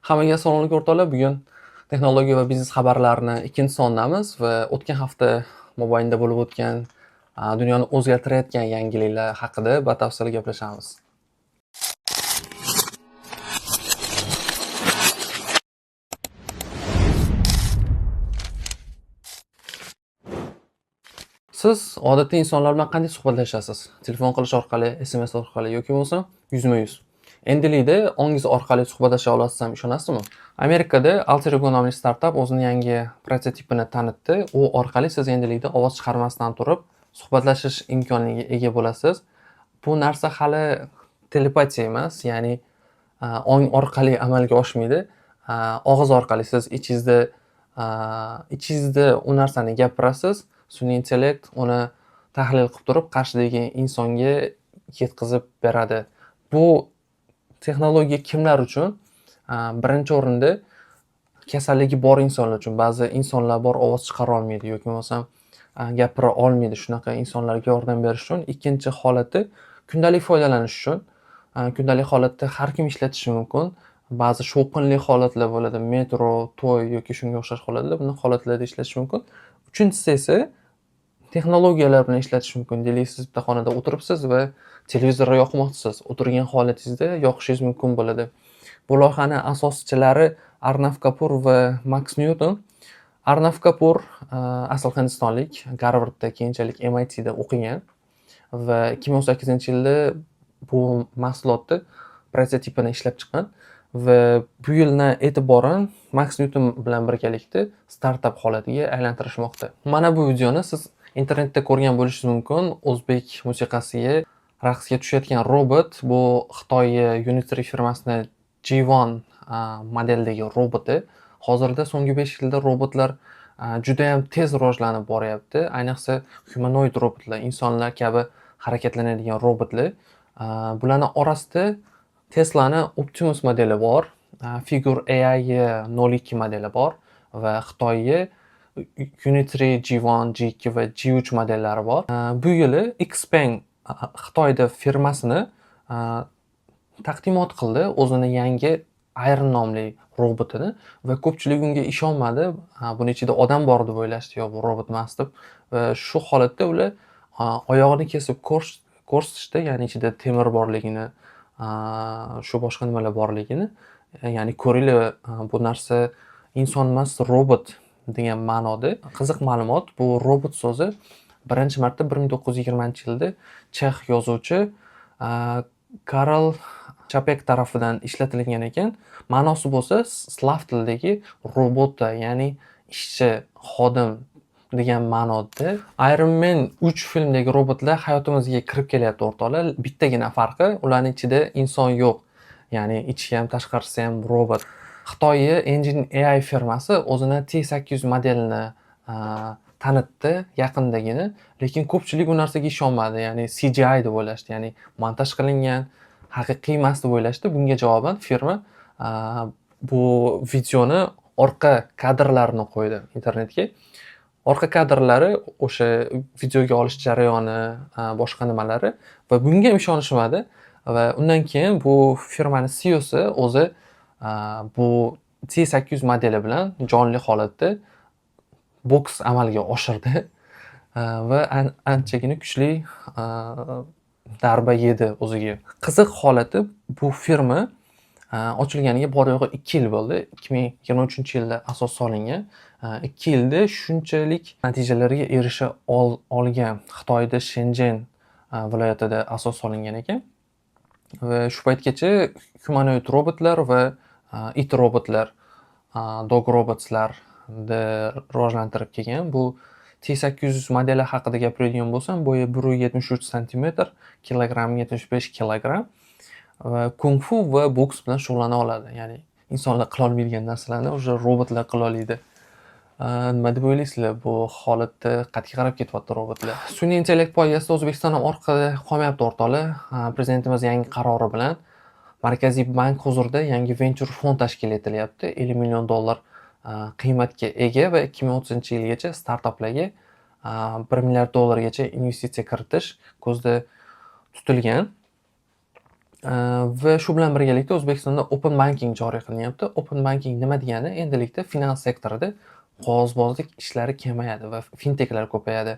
Hammaga assalomu o'rtoqlar. Bugun texnologiya va biznes xabarlarini ikkinchi sondamiz va o'tgan hafta mobaynida bo'lib o'tgan dunyoni o'zgartirayotgan yangiliklar haqida batafsil gaplashamiz. Siz odatda insonlar bilan qanday suhbatlashasiz? Telefon qilish orqali, SMS orqali yoki bo'lmasa yuzma-yuz. Endilikda ongiz orqali suhbatlasha olasiz ham ishonasizmi? Amerikada Alter Ego nomli startap o'zining yangi prototipini tanitdi. U orqali siz endilikda ovoz chiqarmasdan turib suhbatlashish imkoniga ega bo'lasiz. Bu narsa hali telepatiya emas, ya'ni ong orqali amalga oshmaydi. Og'iz orqali siz ichingizda u narsani gapirasiz. Sun'iy intellekt uni tahlil qilib turib qarshidagi insonga yetkazib beradi. Bu texnologiya kimlar uchun? Birinchi o'rinda kasalligi bor insonlar uchun. Ba'zi insonlar bor ovoz chiqara olmaydi yoki bo'lmasam gapira olmaydi. Shunaqa insonlarga yordam berish uchun. Ikkinchi holati kundalik foydalanish uchun. Kundalik holatda har kim ishlatishi mumkin. Ba'zi shovqinli holatlar bo'ladi, metro, to'y yoki shunga o'xshash holatlar. Bunday holatlarda ishlatish mumkin. Uchinchisi esa texnologiyalar bilan ishlatish mumkin. Deylik, siz bitta xonada o'tiribsiz va televizorni yoqmoqchisiz. O'tirgan holatingizda yoqishingiz mumkin bo'ladi. Bu loyihani asoschilari Arnav Kapur va Max Newton. Arnav Kapur asl hindistonlik, Garvardda, keyinchalik MITda o'qigan va 2018-yilda bu mahsulotni prototipini ishlab chiqqan va bu yildan e'tiboran Max Newton bilan birgalikda startap holatiga aylantirishmoqda. Mana bu videoni siz internetda ko'rgan bo'lishingiz mumkin. O'zbek musiqasiga raqsga tushayotgan robot. Bu Xitoy Unitary firmasini G1 modeldagi roboti. Hozirda so'nggi 5 yilda robotlar juda ham tez rivojlanib boryapti. Ayniqsa humanoid robotlar, insonlar kabi harakatlanadigan robotlar. Bularning orasida Tesla'ni Optimus modeli bor, Figure AI 02 modeli bor va Xitoyga Unitary G1, G2 va G3 modellari bor. Bu yili Xpeng Xitoyda firmasini taqdimot qildi o'zini yangi Iron nomli robotini va ko'pchilik unga ishonmadi. Buni ichida odam bor deb o'ylashdi, yo bu robot emas deb. Va shu holatda ular oyog'ini kesib ko'rsatishdi, ya'ni ichida temir borligini, shu boshqa nimalar borligini. Ya'ni ko'ringlar, bu narsa inson emas, robot degan ma'noda. Qiziq ma'lumot, bu robot so'zi birinchi marta 1920-yilda chex yozuvchi Karl Chapek tarafidan ishlatilgan ekan. Ma'nosi bo'lsa slav tilidagi robota, ya'ni ishchi, xodim degan ma'noda. Iron Man 3 filmdagi robotlar hayotimizga kirib kelyapti o'rtoqlar. Bittagina farqi, ularning ichida inson yo'q. Ya'ni ichi ham, tashqarisi ham robot. Xitoy Engine AI firmasi o'zini T800 modelini tanitdi yaqindagina, lekin ko'pchilik bu narsaga ishonmadi. Ya'ni CGI deb o'ylashdi, ya'ni montaj qilingan, haqiqiy emas deb o'ylashdi. Bunga javoban firma bu videoni orqa kadrlarini qo'ydi internetga. Orqa kadrlari o'sha videoga olish jarayoni, boshqa nimalari va bunga ham ishonishmadi va undan keyin bu firmaning CEOsi o'zi bu T800 modeli bilan jonli holatda boks amalga oshirdi va anchagina kuchli darba yedi o'ziga. Qiziq holati, bu firma ochilganiga bor-yo'g'i 2 yil bo'ldi. 2023-yilda asos solingan. 2 yilda shunchalik natijalarga erisha olgan. Xitoyda Shenzhen viloyatida asos solingan ekan. Va shu paytgacha humanoid robotlar va it robotlar, dog robotslarni rivojlantirib kelgan. Bu T800 modeli haqida gapiradigan bo'lsam, bo'yi 173 sm, kilogrammi 75 kg va kung fu va boks bilan shug'ullana oladi. Ya'ni insonlar qila olmaydigan narsalarni o'sha robotlar qila oladi. Nima deb o'ylaysizlar? Bu holatda qat'iy qarab ketyapti robotlar. Sun'iy intellekt poygasida O'zbekiston ham orqada qolmayapti o'rtoqlar. Prezidentimiz yangi qarori bilan Markaziy bank huzurida yangi venture fond tashkil etilyapti. 50 million dollar qiymatga ega va 2030-yilgacha startaplarga 1 milliard dollargacha investitsiya kiritish ko'zda tutilgan. Va shu bilan birgalikda O'zbekistonda Open banking joriy qilinyapti. Open banking nima degani? Endilikda finans sektorida qog'ozbozlik ishlari kamayadi va fintechlar ko'payadi.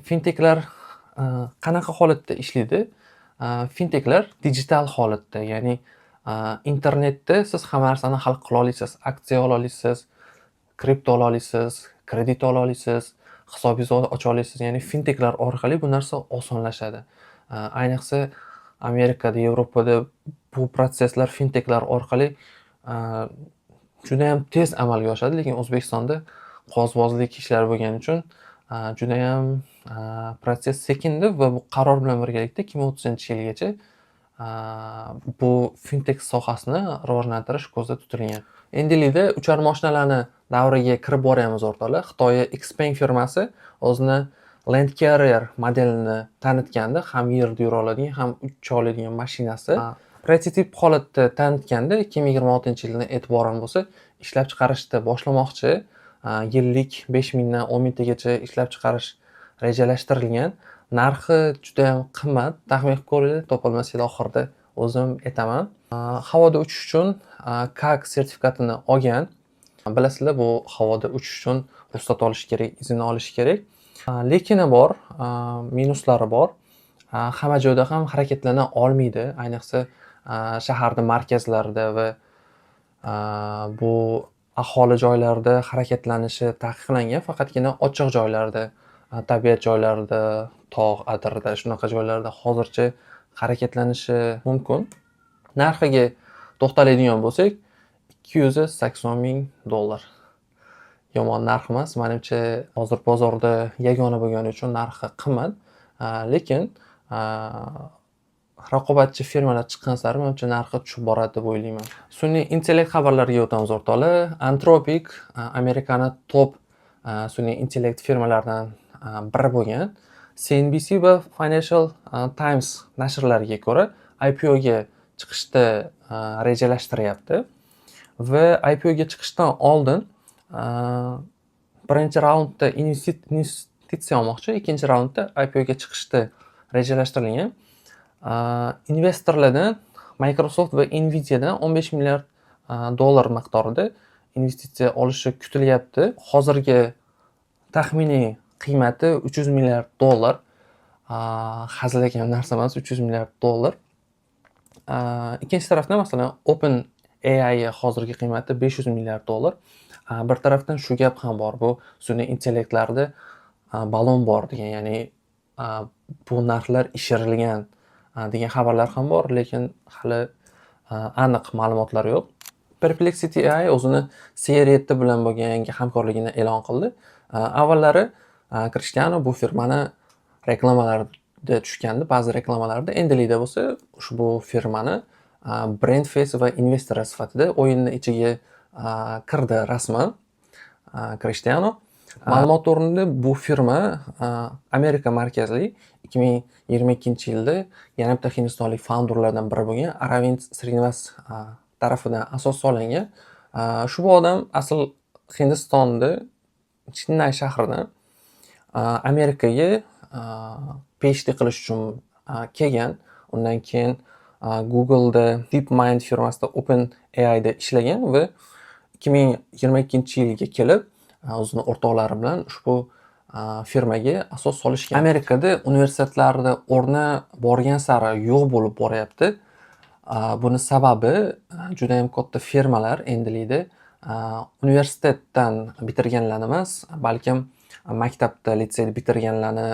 Fintechlar qanaqa holatda ishlaydi? Fintechlar digital holatda, ya'ni internetda siz hamma narsani hal qila olasiz. Aksiya ola olasiz, kripto ola olasiz, kredit ola olasiz, hisobingizni ocha olasiz. Ya'ni fintechlar orqali bu narsa osonlashadi. Ayniqsa Amerikada, Yevropada bu proseslar fintechlar orqali juda ham tez amalga oshadi, lekin O'zbekistonda qog'ozbozlik ishlari bo'lgani uchun juda ham proses sekindi va bu qaror bilan birgalikda 2030-yilgacha bu fintech sohasini rivojlantirish ko'zda tutilgan. Endilikda uchar moshinalarni davriga kirib boryapmiz o'rtoqlar. Xitoy Xpeng firmasi o'zini Land Carrier modelini tanitganda, ham yerda yura oladigan, ham ucha oladigan mashinasi prototip holatda tanitganda 2026-yildan e'tiboran bo'lsa, ishlab chiqarishni boshlamoqchi. Yillik 5 mingdan 10 mingtagacha ishlab chiqarish rejalashtirilgan. Narxi juda ham qimmat. Taxmin qilib ko'ringlar, topolmasanglar oxirida o'zim aytaman. Havoda uchish uchun CAG sertifikatini olgan. Bilasizlar, bu havoda uchish uchun ruxsat olish kerak, izn olish kerak. Lekini bor, minuslari bor. Hamma joyda ham harakatlana olmaydi, ayniqsa shaharda markazlarida va bu aholi joylarida harakatlanishi taqiqlangan. Faqatgina ochiq joylarda, tabiat joylarida, tog', adirda, shunaqa joylarda hozircha harakatlanishi mumkin. Narxiga to'xtaladigan bo'lsak, $280 ming. Yomon narx emas. Menimcha hozir bozorda yagona bo'lgani uchun narxi qimmat. Lekin raqobatchi firmalar chiqqan sari menimcha narxi tushib boradi deb o'ylayman. Sun'iy intellekt xabarlariga o'tamiz o'rtoqlar. Anthropic Amerikani top sun'iy intellekt firmalaridan biri bo'lgan. CNBC va Financial Times nashrlariga ko'ra IPOga chiqishni rejalashtiryapti. Va IPOga chiqishdan oldin birinchi raundda investitsiya olmoqchi, ikkinchi raundda IPOga chiqishni rejalashtirilgan. Investorlardan Microsoft va Nvidia'dan $15 milliard miqdorida investitsiya olishi kutilyapti. Hozirgi taxminiy qiymati $300 milliard. Hazilakam narsa emas, $300 milliard. Ikkinchi tarafdan masalan OpenAI hozirgi qiymati $500 milliard. Bir tarafdan shu gap ham bor, bu sun'iy intellektlarda balon bor degan, ya'ni bu narxlar ishirilgan degan xabarlar ham bor, lekin hali aniq ma'lumotlar yo'q. Perplexity AI o'zini Sierra bilan bo'lgan yangi hamkorligini e'lon qildi. Avvallari Cristiano bu firmani reklamalarida tushgandi, ba'zi reklamalarda. Endilikda bo'lsa, ushbu firmani brand face va investor sifatida o'yinni ichiga kirdi rasman Cristiano. Ma'lumot o'rnida bu firma Amerika markazli 2022-yilda yana bitta hindistonlik founderlardan biri bo'lgan Aravind Srinivas tarafidan asos solingan. Shu odam asl Hindistonda Chennay shahridan Amerikaga PhD qilish uchun kelgan. Undan keyin Google'da DeepMind firmasida OpenAI'da ishlagan va 2022-yilga kelib o'zini o'rtoqlari bilan ushbu firmaga asos solishgan. Amerikada universitetlarda o'rni borgan sari yo'q bo'lib boryapti. Buni sababi juda ham katta firmalar endilikda universitetdan bitirganlarni emas, balkim maktabda, litseyda bitirganlarni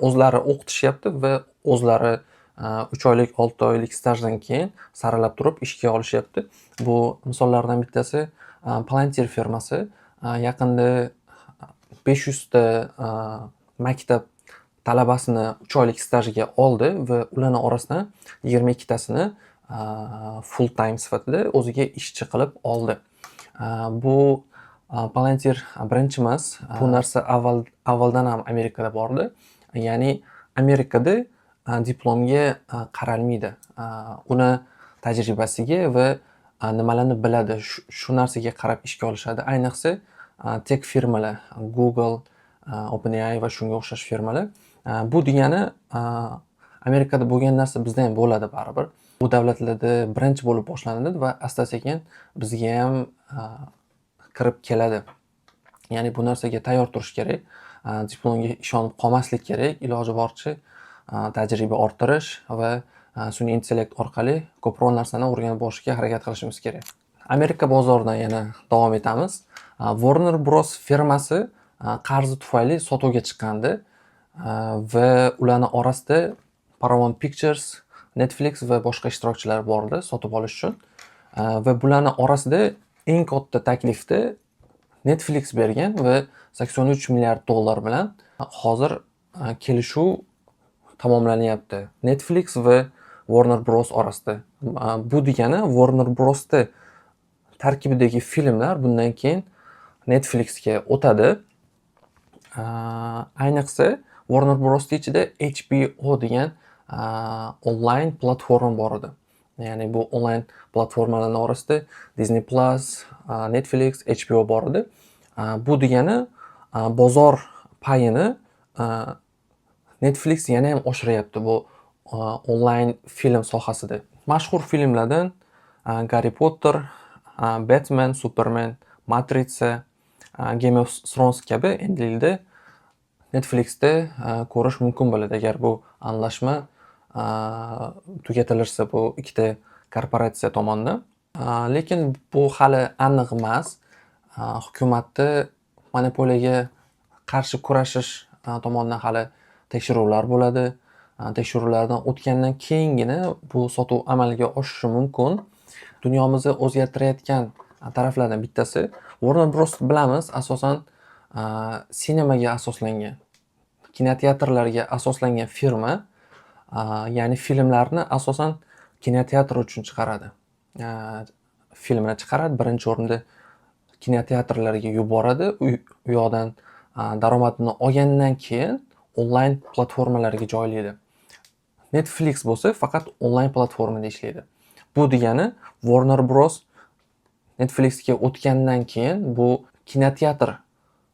o'zlari o'qitishyapti va o'zlari 3 oylik, 6 oylik stajdan keyin saralab turib ishga olishyapti. Bu misollardan bittasi Palantir firmasi. Yaqinda 500 ta maktab talabasini 3 oylik stajga oldi va ularning orasidan 22 tasini full time sifatida o'ziga ishchi qilib oldi. Bu Palantir birinchi emas. Bu narsa avvaldan ham Amerikada bordi. Ya'ni Amerikada diplomga qaralmaydi. Uni tajribasiga va nimalarni biladi, shu narsaga qarab ishga olishadi. Ayniqsa tech firmalar, Google, OpenAI va shunga o'xshash firmalar. Bu degani Amerikada bo'lgan narsa bizda ham bo'ladi baribir. Bu davlatlarda birinchi bo'lib boshlanadi va asta-sekin bizga ham kirib keladi. Ya'ni bu narsaga tayyor turish kerak. Diplomga ishonib qolmaslik kerak. Iloji boricha tajriba orttirish va sun'iy intellekt orqali ko'proq narsani o'rganib borishga harakat qilishimiz kerak. Amerika bozoridan yana davom etamiz. Warner Bros firmasi qarzi tufayli sotuvga chiqqandi va ularning orasida Paramount Pictures, Netflix va boshqa ishtirokchilar bor edi sotib olish uchun. Va bularning orasida eng katta taklifni Netflix bergan va 83 milliard dollar bilan hozir kelishuv tamomlanyapti Netflix va Warner Bros orasida. Bu degani Warner Bros'da tarkibidagi filmlar bundan keyin Netflixga o'tadi. Ayniqsa Warner Bros ichida HBO degan onlayn platforma bor edi. Ya'ni bu onlayn platformalarning orasida Disney Plus, Netflix, HBO bor edi. Bu degani bozor payini Netflix yana ham oshiryapti bu onlayn film sohasida. Mashhur filmlardan Harry Potter, Batman, Superman, Matrica, Game of Thrones kabi endilikda Netflixda ko'rish mumkin bo'ladi agar bu anglashma tugatilirsa bu ikkita korporatsiya tomonidan. Lekin bu hali aniq emas. Hukumatni monopoliyaga qarshi kurashish tomonidan hali tekshiruvlar bo'ladi. Tekshiruvlardan o'tgandan keyingina bu sotuv amalga oshishi mumkin. Dunyomizni o'zgartirayotgan taraflardan bittasi Warner Bros bilamiz, asosan sinemaga asoslangan, kinoteatrlarga asoslangan firma, ya'ni filmlarni asosan kinoteatr uchun chiqaradi. Filmni chiqaradi, birinchi o'rinda kinoteatrlarga yuboradi, u yoqdan daromadini olgandan keyin onlayn platformalarga joylaydi. Netflix bo'lsa faqat onlayn platformada ishlaydi. Bu degani Warner Bros Netflixga o'tgandan keyin bu kinoteatr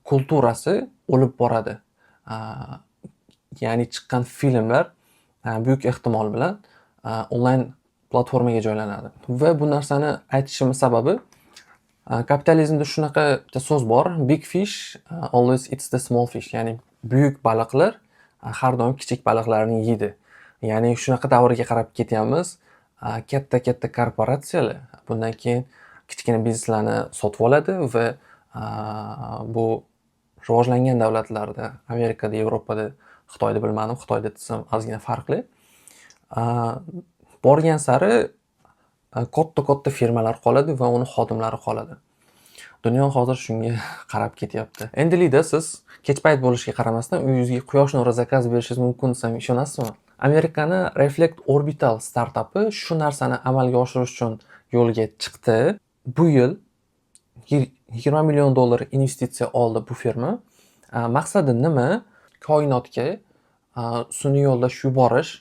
kulturasi o'lib boradi. Ya'ni chiqqan filmlar buyuk ehtimol bilan onlayn platformaga joylanadi. Va bu narsani aytishimiz sababi kapitalizmda shunaqa bitta so'z bor, big fish always eats the small fish, ya'ni buyuk baliqlar har doim kichik baliqlarni yeydi. Ya'ni shunaqa davrga qarab ketyapmiz. Katta korporatsiyalar bundan keyin kichkina bizneslarni sotib oladi va bu rivojlangan davlatlarda, Amerikada, Yevropada, Xitoyda bilmadim, Xitoyda desam ozgina farqli. Borgan sari katta firmalar qoladi va uni xodimlari qoladi. Dunyo hozir shunga qarab ketyapti. Endilikda siz kech payt bo'lishiga qaramasdan uyingizga quyosh nuri zakaz berishingiz mumkin desam ishonasizmi? Amerikani Reflect Orbital startapi shu narsani amalga oshirish uchun yo'lga chiqdi. Bu yil $20 million investitsiya oldi bu firma. Maqsadi nima? Koinotga sun'iy yo'ldosh yuborish,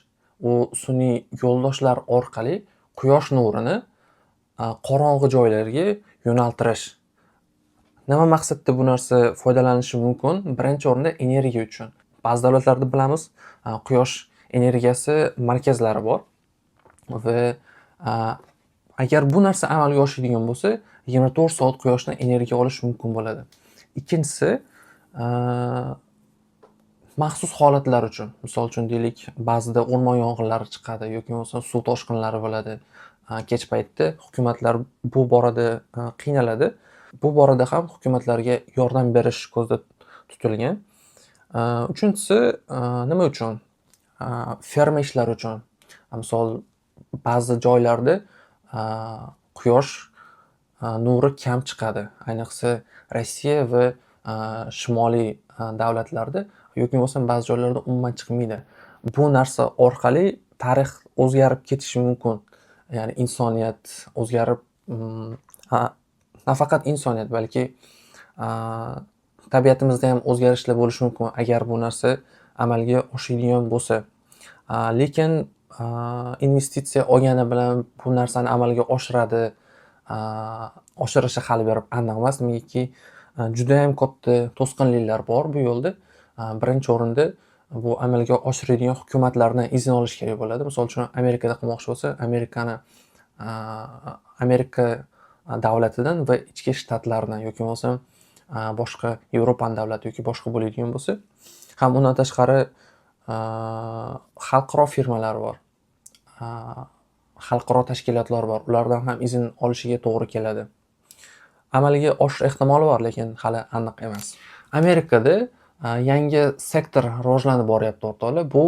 u sun'iy yo'ldoshlar orqali quyosh nurini qorong'i joylarga yo'naltirish. Nima maqsadda bu narsa foydalanishi mumkin? Birinchi o'rinda energiya uchun. Ba'zi davlatlarda bilamiz, quyosh energiyasi markazlari bor va agar bu narsa amalga oshadigan bo'lsa, 24 soat quyoshdan energiya olish mumkin bo'ladi. Ikkinchisi, maxsus holatlar uchun, misol uchun deylik, ba'zida o'rmon yong'inlari chiqadi yoki bo'lmasa suv toshqinlari bo'ladi. Kech paytda hukumatlar bu borada qiynaladi. Bu borada ham hukumatlarga yordam berish ko'zda tutilgan. Uchinchisi, nima uchun? Ferma ishlari uchun. Misol ba'zi joylarda quyosh nuri kam chiqadi. Ayniqsa Rossiya va shimoliy davlatlarda yoki bo'lmasa ba'zi joylarda umuman chiqmaydi. Bu narsa orqali tarix o'zgarib ketishi mumkin. Ya'ni insoniyat o'zgarib, nafaqat insoniyat, balki tabiatimizda ham o'zgarishlar bo'lishi mumkin agar bu narsa amalga oshadigan bo'lsa. Lekin investitsiya olgani bilan bu narsani amalga oshiradi, oshirishi hali berib aniq emas. Negaki juda ham katta to'sqinliklar bor bu yo'lda. Birinchi o'rinda bu amalga oshiradigan hukumatlardan izn olish kerak bo'ladi. Misol uchun Amerikada qilmoqchi bo'lsa, Amerika davlatidan va ichki shtatlardan yoki bo'lmasam boshqa Yevropa davlati yoki boshqa bo'ladigan bo'lsa, ham undan tashqari xalqaro firmalar bor. Xalqaro tashkilotlar bor. Ulardan ham izn olishiga to'g'ri keladi. Amalga oshish ehtimoli bor, lekin hali aniq emas. Amerikada yangi sektor rivojlanib boryapti o'rtoqlar. Bu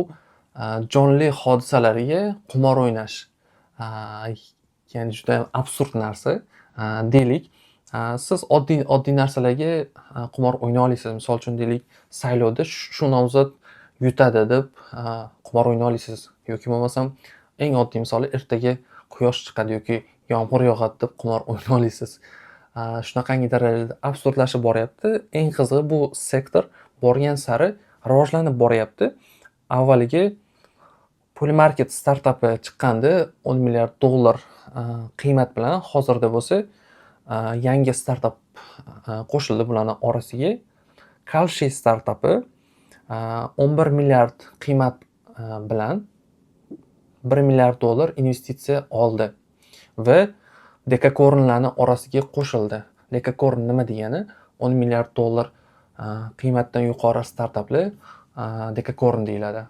jonli hodisalarga qimor o'ynash. Ya'ni juda ham absurd narsa. Deylik, siz oddiy narsalarga qimor o'ynay olasiz. Misol uchun deylik, saylovda shu nomzod yutadi deb qimor o'ynay olasiz. Yoki bo'lmasam eng oddiy misoli ertaga quyosh chiqadi yoki yomg'ir yog'adi deb qimor o'ynay olasiz. Shunaqangi darajada absurdlashib boryapti. Eng qizig'i, bu sektor borgan sari rivojlanib boryapti. Avvaliga Polymarket startapi chiqqanda $10 milliard qiymat bilan, hozirda bo'lsa yangi startap qo'shildi bularning orasiga. Kalshi startapi $11 milliard qiymat bilan $1 milliard investitsiya oldi va Dekakornlarning orasiga qo'shildi. Dekakorn nima degani? $10 milliard qiymatdan yuqori startaplar Dekakorn deyiladi.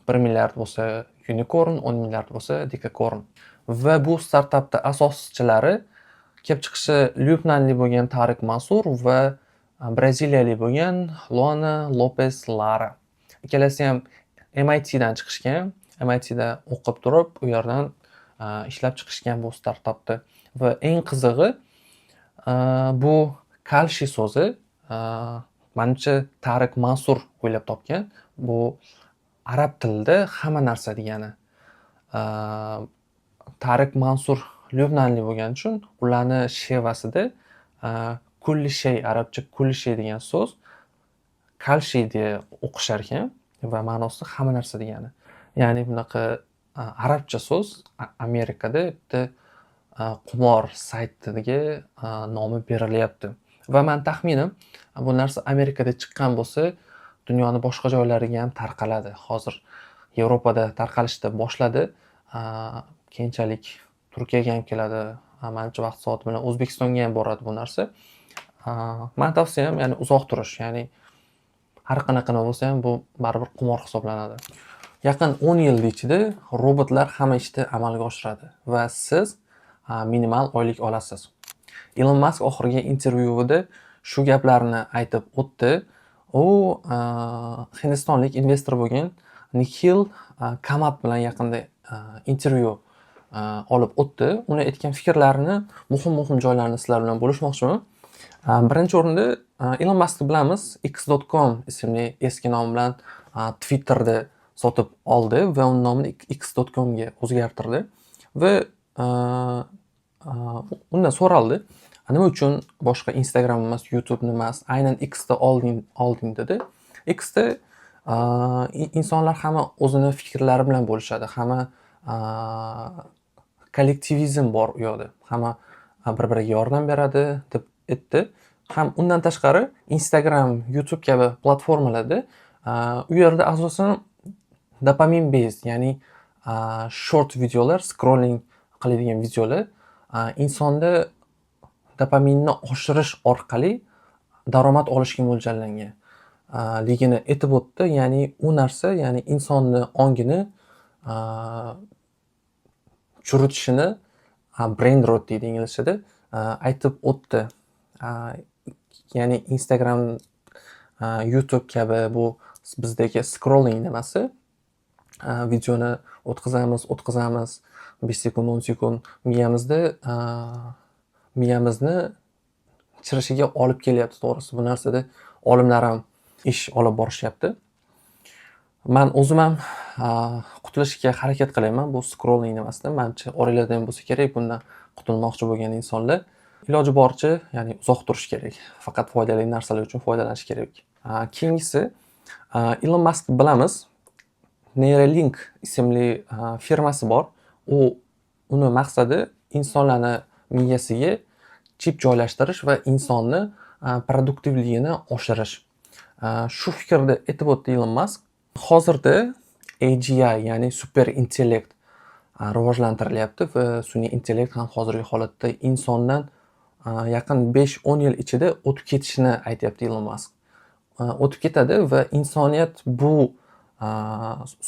1 milliard bo'lsa unicorn, 10 milliard bo'lsa dekakorn. Va bu startapda asoschilari kelib chiqishi Lyubnanlik bo'lgan Tariq Mansur va Braziliyalik bo'lgan Luana Lopez Lara. Ikkalasi ham MIT dan chiqishgan. MIT da o'qib turib, u yerdan ishlab chiqishgan bu startapni. Va eng qizig'i, bu Kalshi so'zi menimcha Tariq Mansur o'ylab topgan. Bu arab tilida hamma narsa degani. Tariq Mansur Lyubnanlik bo'lgani uchun ularni shevasida kulli shay, arabcha kulli shay degan so'z Kalshi deb o'qishar ekan va ma'nosi hamma narsa degani. Ya'ni bunaqa arabcha so'z Amerikada bitta qimor saytiga nomi berilyapti. Va men taxminim bu narsa Amerikada chiqqan bo'lsa, dunyoni boshqa joylariga ham tarqaladi. Hozir Yevropada tarqalishni boshladi. Keyinchalik Turkiyaga ham keladi. Menimcha vaqt soati bilan O'zbekistonga ham boradi bu narsa. Men tavsiyam, ya'ni uzoq turish, ya'ni har qanaqa bo'lsa ham bu baribir qimor hisoblanadi. Yaqin 10 yil ichida robotlar hamma ishni amalga oshiradi va siz minimal oylik olasiz. Elon Musk oxirgi intervyuida shu gaplarni aytib o'tdi. U hindistonlik investor bo'lgan Nikhil Kamath bilan yaqinda intervyu olib o'tdi. Uni aytgan fikrlarini, muhim joylarini sizlar bilan bo'lishmoqchiman. Birinchi o'rinda Elon Muskni bilamiz, X.com ismli eski nom bilan Twitterda sotib oldi va uning nomini X.comga o'zgartirdi. Va undan so'raldi, nima uchun boshqa Instagram emas, YouTube emas, aynan X'da olding dedi. X'da insonlar hamma o'zini fikrlari bilan bo'lishadi. Hamma kollektivizm bor u yoqda. Hamma bir-biriga yordam beradi deb aytdi. Ham undan tashqari Instagram, YouTube kabi platformalarda u yerda asosan dopamin based, ya'ni short videolar, scrolling qiladigan videolar insonda dopaminni oshirish orqali daromad olishga mo'ljallangan ligini aytib o'tdi. Ya'ni u narsa, ya'ni insonni ongini churitishini brain rot deydi inglizchada aytib o'tdi. Ya'ni Instagram, YouTube kabi bu bizdagi scrolling nimasi, videoni o'tkazamiz, 5 sekund, 10 sekund miyamizni chirishiga olib kelyapti, to'g'risi. Bu narsada olimlar ham ish olib borishyapti. Men o'zim ham qutulishga harakat qilaman bu scrolling nimasidan. Menimcha oranglarda ham bo'lsa kerak bundan qutulmoqchi bo'lgan insonlar. Iloji boricha, ya'ni uzoq turish kerak. Faqat foydali narsalar uchun foydalanish kerak. Keyingisi, Elon Musk bilamiz, Neuralink ismli firmasi bor. Uni maqsadi insonlarni miyasiga chip joylashtirish va insonni produktivligini oshirish. Shu fikrda aytib o'tdi Elon Musk. Hozirda AGI, ya'ni super intellekt rivojlantirilyapti va sun'iy intellekt ham hozirgi holatda insondan yaqin 5-10 yil ichida o'tib ketishini aytyapti Ilon Mask. O'tib ketadi va insoniyat bu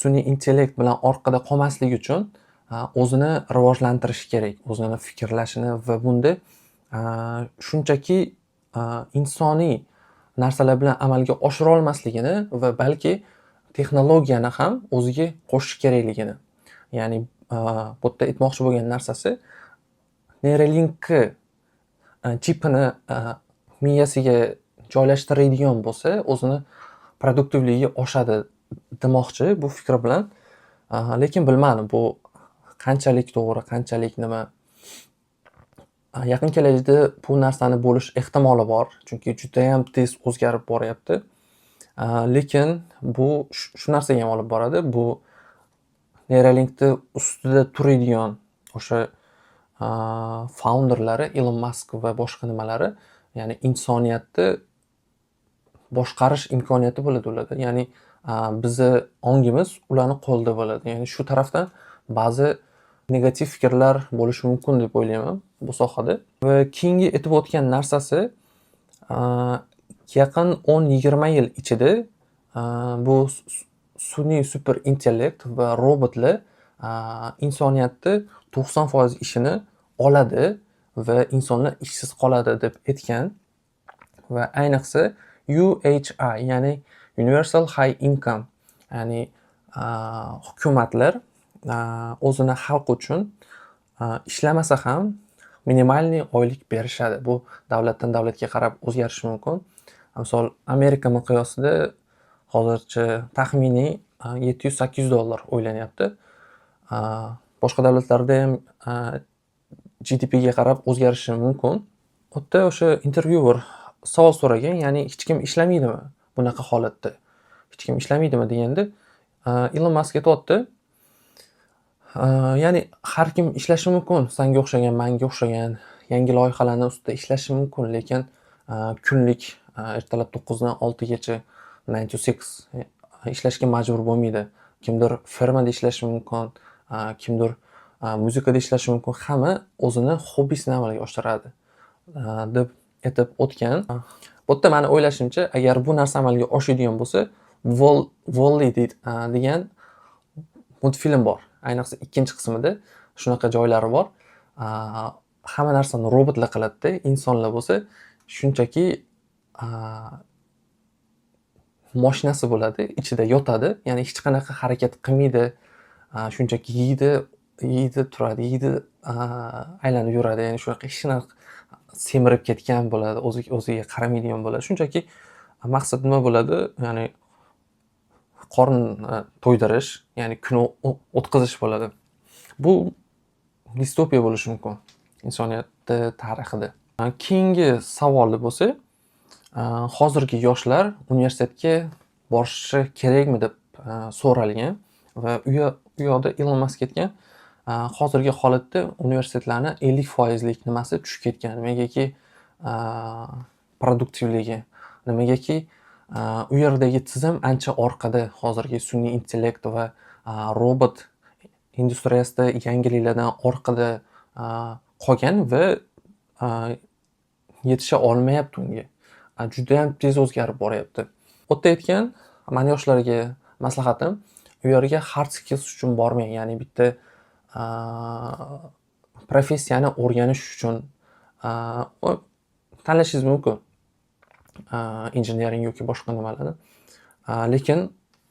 sun'iy intellekt bilan orqada qolmasligi uchun o'zini rivojlantirishi kerak, o'zini fikrlashini va bunda shunchaki insoniy narsalar bilan amalga oshira olmasligini va balki texnologiyani ham o'ziga qo'shish kerakligini. Ya'ni bu yerda aytmoqchi bo'lgan narsasi Neuralinkni chipini miyasiga joylashtiradigan bo'lsa, o'zini produktivligi oshadi demoqchi bu fikr bilan. Lekin bilmadim bu qanchalik to'g'ri, qanchalik nima. Yaqin kelajakda bu narsani bo'lish ehtimoli bor, chunki juda ham tez o'zgarib boryapti. Lekin bu shu narsaga ham olib boradi. Bu Neuralinkni ustida turadigan o'sha founderlari Elon Musk va boshqa nimalari, ya'ni insoniyatni boshqarish imkoniyati bo'ladi ularda. Ya'ni bizni ongimiz ularni qo'lida bo'ladi. Ya'ni shu tarafdan ba'zi negativ fikrlar bo'lishi mumkin deb o'ylayman bu sohada. Va keyingi aytib o'tgan narsasi yaqin 10-20 yil ichida bu sun'iy super intellekt va robotlar insoniyatni 90% ishini oladi va insonlar ishsiz qoladi deb aytgan. Va ayniqsa UHI, ya'ni Universal High Income, ya'ni hukumatlar o'zini xalq uchun ishlamasa ham minimalniy oylik berishadi. Bu davlatdan davlatga qarab o'zgarishi mumkin. Misol Amerika miqyosida hozircha taxminiy $700-800 o'ylanyapti. Boshqa davlatlarda ham GDPga qarab o'zgarishi mumkin. Bu yerda o'sha intervyuer savol so'ragan, ya'ni hech kim ishlamaydimi bunaqa holatda? Hech kim ishlamaydimi deganda Elon Musk aytayapti, ya'ni har kim ishlashi mumkin, senga o'xshagan, menga o'xshagan yangi loyihalarni ustida ishlashi mumkin, lekin kunlik ertalab 9 dan 6 gacha 9 to 6 ishlashga majbur bo'lmaydi. Kimdir fermada ishlashi mumkin, kimdir muzikada ishlashi mumkin. Hamma o'zini hobbisini amalga oshiradi deb aytib o'tgan. Bu yerda meni o'ylashimcha, agar bu narsa amalga oshadigan bo'lsa, Wall-E degan multfilm bor. Ayniqsa ikkinchi qismida shunaqa joylari bor. Hamma narsani robotlar qiladi-da, insonlar bo'lsa shunchaki mashinasi bo'ladi, ichida yotadi, ya'ni hech qanaqa harakat qilmaydi, shunchaki yeydi, turadi, aylanib yuradi, ya'ni shunaqa hech qanaqa semirib ketgan bo'ladi, o'ziga qaramaydigan bo'ladi. Shunchaki maqsad nima bo'ladi? Ya'ni qorin to'ydirish, ya'ni kun o'tkazish bo'ladi. Bu distopiya bo'lishi mumkin insoniyat tarixida. Keyingi savolli bo'lsa, hozirgi yoshlar universitetga borishi kerakmi deb so'ralgan va u yoqda Elon Musk aytgan, hozirgi holatda universitetlarni 50% nimasi tushib ketgan. Nimagaki produktivligi, nimagaki u yerdagi tizim ancha orqada hozirgi sun'iy intellekt va robot industriyasida yangiliklardan orqada qolgan va yetisha olmayapti unga. Juda ham tez o'zgarib boryapti. Bu yerda aytgan, men yoshlarga maslahatim, u yerga hard skills uchun bormang, ya'ni bitta professiyani o'rganish uchun tanlashingiz mumkin. Engineering yoki boshqa nimalarni. Lekin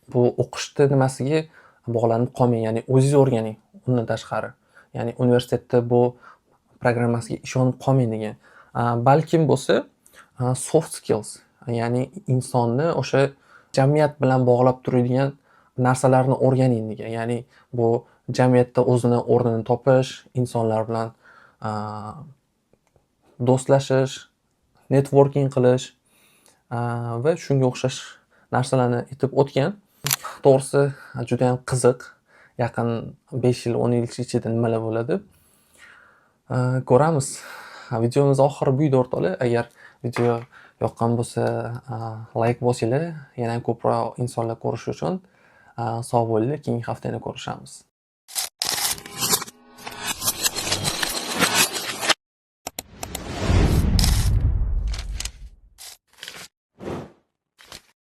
bu o'qishni nimasiga bog'lanib qolmang, ya'ni o'zingiz o'rganing undan tashqari. Ya'ni universitetda bu programmasiga ishonib qolmang degan. Balkim bo'lsa soft skills, ya'ni insonni o'sha jamiyat bilan bog'lab turadigan narsalarni o'rganing degan. Ya'ni bu jamiyatda o'zini o'rnini topish, insonlar bilan do'stlashish, networking qilish va shunga o'xshash narsalarni aytib o'tgan. To'g'risi juda ham qiziq. Yaqin 5 yil, 10 yil ichida nimalar bo'ladi? Ko'ramiz. Videomiz oxiri bu yerda o'rtoqlar. Agar video yoqqan bo'lsa, like bosinglar, yana ko'proq insonlar ko'rishi uchun. Sog' bo'linglar, keyingi hafta yana ko'rishamiz.